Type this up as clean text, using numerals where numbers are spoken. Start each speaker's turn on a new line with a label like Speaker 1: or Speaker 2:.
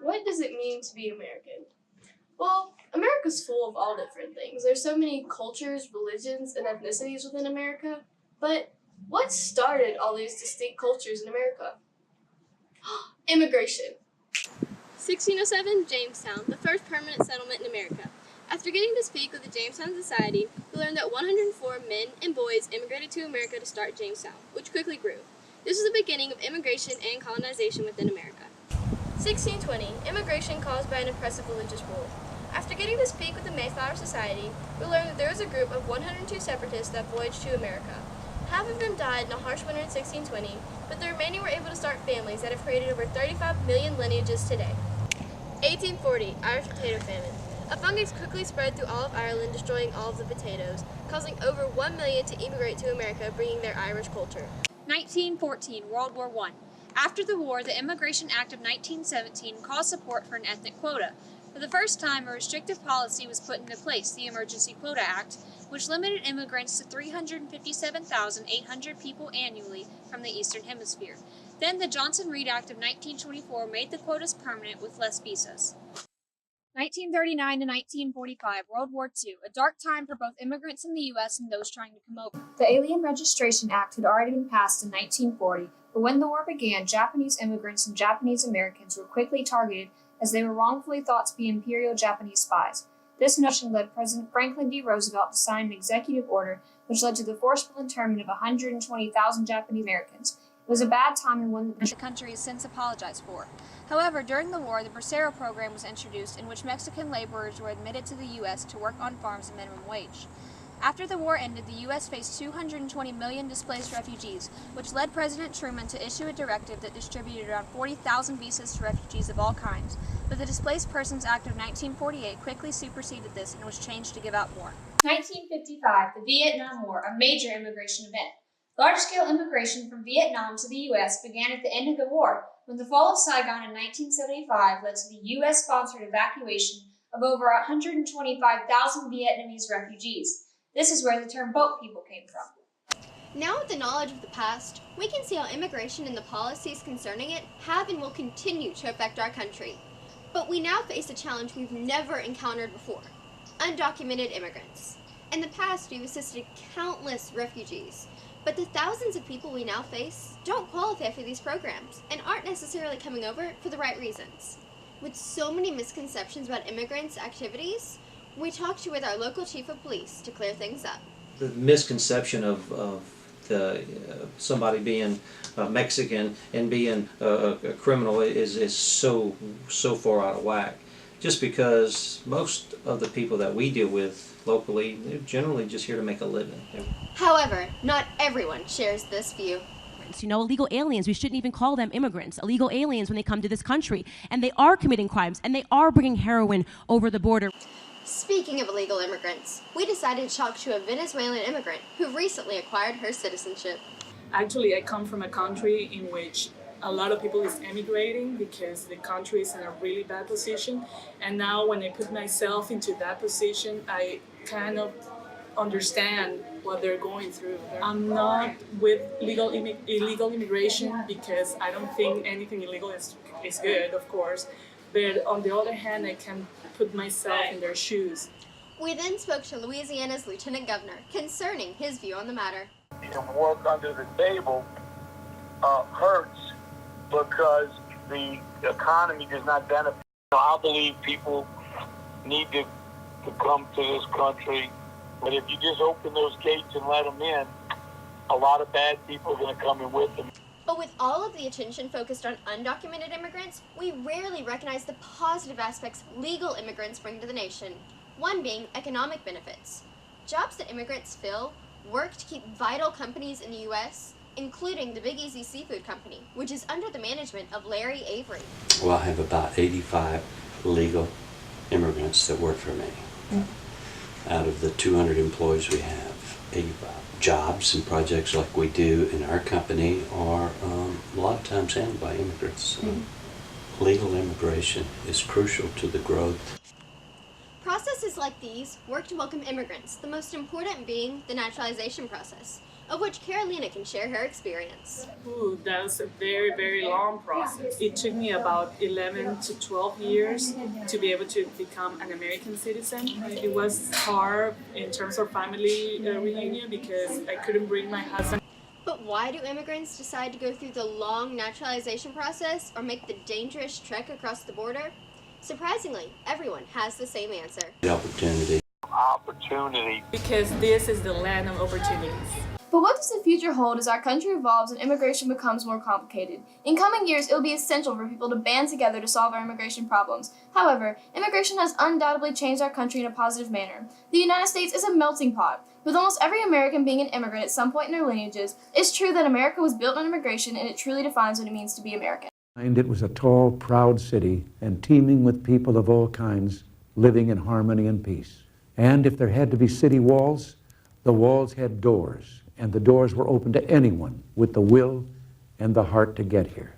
Speaker 1: What does it mean to be American? Well, America's full of all different things. There's so many cultures, religions, and ethnicities within America. But what started all these distinct cultures in America? Immigration.
Speaker 2: 1607, Jamestown, the first permanent settlement in America. After getting to speak with the Jamestown Society, we learned that 104 men and boys immigrated to America to start Jamestown, which quickly grew. This was the beginning of immigration and colonization within America. 1620, immigration caused by an oppressive religious rule. After getting to speak with the Mayflower Society, we learned that there was a group of 102 separatists that voyaged to America. Half of them died in a harsh winter in 1620, but the remaining were able to start families that have created over 35 million lineages today. 1840, Irish potato famine. A fungus quickly spread through all of Ireland, destroying all of the potatoes, causing over 1 million to immigrate to America, bringing their Irish culture.
Speaker 3: 1914, World War I. After the war, the Immigration Act of 1917 caused support for an ethnic quota. For the first time, a restrictive policy was put into place, the Emergency Quota Act, which limited immigrants to 357,800 people annually from the Eastern Hemisphere. Then the Johnson-Reed Act of 1924 made the quotas permanent with less visas. 1939 to 1945, World War II, a dark time for both immigrants in the U.S. and those trying to come over. The Alien Registration Act had already been passed in 1940, but when the war began, Japanese immigrants and Japanese Americans were quickly targeted as they were wrongfully thought to be Imperial Japanese spies. This notion led President Franklin D. Roosevelt to sign an executive order which led to the forcible internment of 120,000 Japanese Americans. It was a bad time and one that the country has since apologized for. However, during the war, the Bracero program was introduced in which Mexican laborers were admitted to the U.S. to work on farms at minimum wage. After the war ended, the U.S. faced 220 million displaced refugees, which led President Truman to issue a directive that distributed around 40,000 visas to refugees of all kinds. But the Displaced Persons Act of 1948 quickly superseded this and was changed to give out more. 1955, the Vietnam War, a major immigration event. Large-scale immigration from Vietnam to the U.S. began at the end of the war, when the fall of Saigon in 1975 led to the U.S.-sponsored evacuation of over 125,000 Vietnamese refugees. This is where the term boat people came from.
Speaker 2: Now with the knowledge of the past, we can see how immigration and the policies concerning it have and will continue to affect our country. But we now face a challenge we've never encountered before: undocumented immigrants. In the past, we've assisted countless refugees, but the thousands of people we now face don't qualify for these programs and aren't necessarily coming over for the right reasons. With so many misconceptions about immigrants' activities, we talked with our local chief of police to clear things up.
Speaker 4: The misconception of somebody being Mexican and being a criminal is so far out of whack. Just because most of the people that we deal with locally, they're generally just here to make a living.
Speaker 2: However, not everyone shares this view.
Speaker 5: You know, illegal aliens, we shouldn't even call them immigrants. Illegal aliens when they come to this country, and they are committing crimes, and they are bringing heroin over the border.
Speaker 2: Speaking of illegal immigrants, we decided to talk to a Venezuelan immigrant who recently acquired her citizenship.
Speaker 6: Actually, I come from a country in which a lot of people is emigrating because the country is in a really bad position. And now when I put myself into that position, I kind of understand what they're going through. I'm not with illegal immigration because I don't think anything illegal is good, of course. But on the other hand, I can put myself in their shoes.
Speaker 2: We then spoke to Louisiana's Lieutenant Governor concerning his view on the matter.
Speaker 7: To work under the table hurts because the economy does not benefit. I believe people need to come to this country, but if you just open those gates and let them in, a lot of bad people are going to come in with them.
Speaker 2: But with all of the attention focused on undocumented immigrants, we rarely recognize the positive aspects legal immigrants bring to the nation, one being economic benefits. Jobs that immigrants fill work to keep vital companies in the U.S., including the Big Easy Seafood Company, which is under the management of Larry Avery.
Speaker 8: Well, I have about 85 legal immigrants that work for me. Out of the 200 employees we have, 85. Jobs and projects like we do in our company are a lot of times handled by immigrants. Legal immigration is crucial to the growth.
Speaker 2: Processes like these work to welcome immigrants, the most important being the naturalization process. of which Carolina can share her experience.
Speaker 6: Ooh, that was a very, very long process. It took me about 11 to 12 years to be able to become an American citizen. It was hard in terms of family reunion because I couldn't bring my husband.
Speaker 2: But why do immigrants decide to go through the long naturalization process or make the dangerous trek across the border? Surprisingly, everyone has the same answer.
Speaker 7: Opportunity.
Speaker 6: Because this is the land of opportunities.
Speaker 1: But what does the future hold as our country evolves and immigration becomes more complicated? In coming years, it will be essential for people to band together to solve our immigration problems. However, immigration has undoubtedly changed our country in a positive manner. The United States is a melting pot. With almost every American being an immigrant at some point in their lineages, it's true that America was built on immigration, and it truly defines what it means to be American.
Speaker 9: It was a tall, proud city and teeming with people of all kinds living in harmony and peace. And if there had to be city walls, the walls had doors, and the doors were open to anyone with the will and the heart to get here.